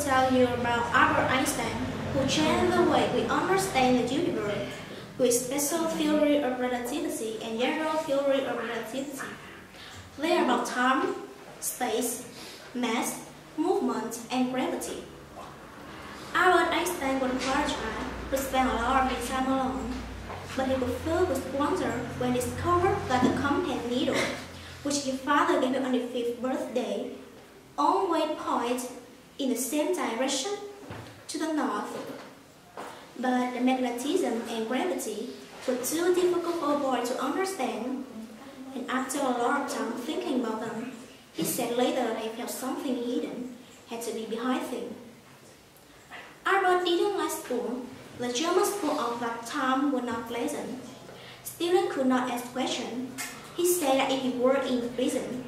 tell you about Albert Einstein, who changed the way we understand the universe with special theory of relativity and general theory of relativity. They are about time, space, mass, movement, and gravity. Albert Einstein was a quiet child who spent a lot of his time alone, but he was filled with wonder when he discovered that the compass needle, which his father gave him on his 5th birthday, always pointed in the same direction, to the north. But the magnetism and gravity were too difficult for a boy to understand, and after a lot of time thinking about them, he said later that he felt something hidden had to be behind him. Albert didn't like school. The German school of that time was not pleasant. Students could not ask questions. He said that if he were in prison,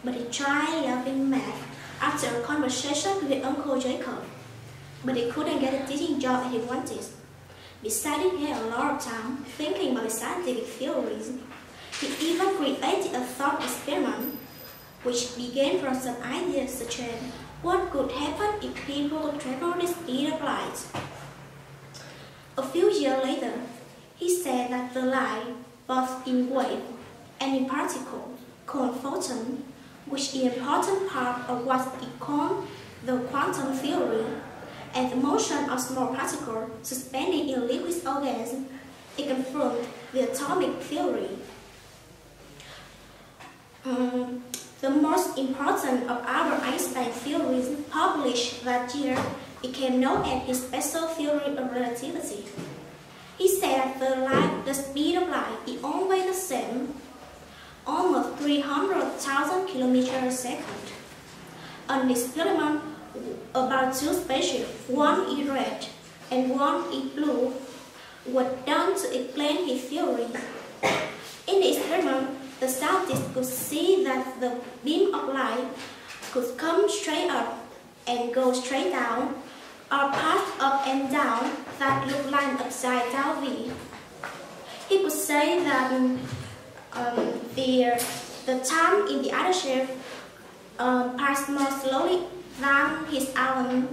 but he tried loving math after a conversation with Uncle Jacob, but he couldn't get a teaching job that he wanted. Besides, he had a lot of time thinking about his scientific theories. He even created a thought experiment, which began from some ideas such as what could happen if people could travel the speed of light. A few years later, he said that the light, both in wave and in particle, called photon, which is an important part of what is called the quantum theory, and the motion of small particles suspended in liquid organisms, it confirmed the atomic theory. The most important of Albert Einstein's theories published that year became known as his special theory of relativity. He said that the speed of light is always the same, almost 300,000 kilometers a second. An experiment about two spaceships, one is red and one is blue, was done to explain his theory. In the experiment, the scientists could see that the beam of light could come straight up and go straight down, or pass up and down that looked like an upside down V. He could say that the time in the other shape passed more slowly than his own,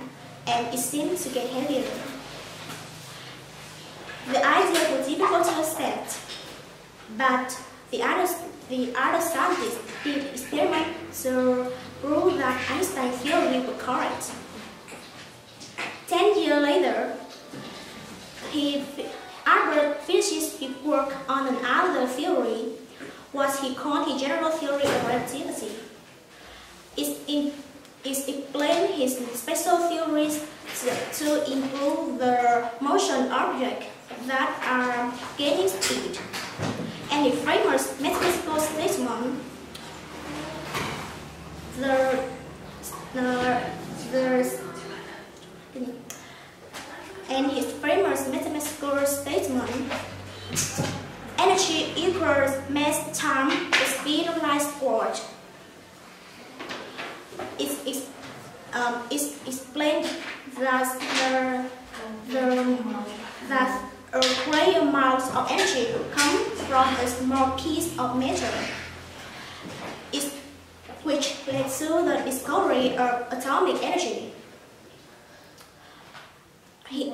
and it seemed to get heavier. The idea was difficult to accept, but the other scientists did experiments to prove that Einstein's theory was correct. 10 years later, Albert finished his work on another theory, what he called his general theory of relativity. It explained his special theories to improve the motion objects that are gaining speed. And the famous mathematical statement, energy equals mass times the speed of light squared. It's explained that that a great amount of energy could come from a small piece of matter, which led to the discovery of atomic energy.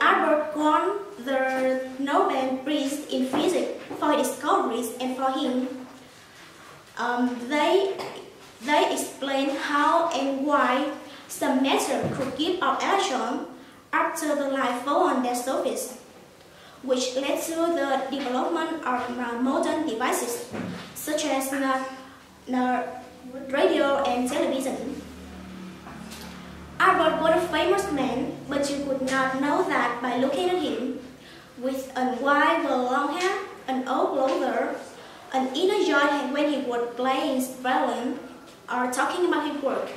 Albert won the Nobel Prize in Physics for his discoveries, and for him, they explained how and why some matter could give off electrons after the light fell on their surface, which led to the development of modern devices such as the radio and television. Albert was a famous man, but you could not know that by looking at him, with a white long hair, an old clothes, an inner joy when he was playing violin or talking about his work,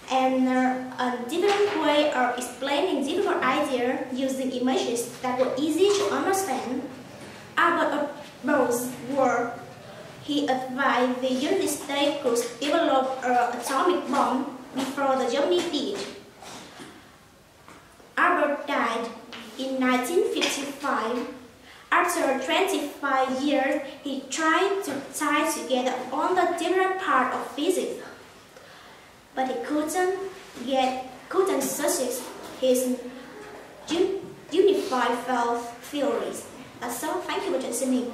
and a different way of explaining difficult ideas using images that were easy to understand. Albert Bohr's work, he advised the United States could develop an atomic bomb before the Germany did. Albert died in 1955. After 25 years, he tried to tie together all the different parts of physics, but he couldn't get couldn't suggest his unified field theories. So thank you for listening.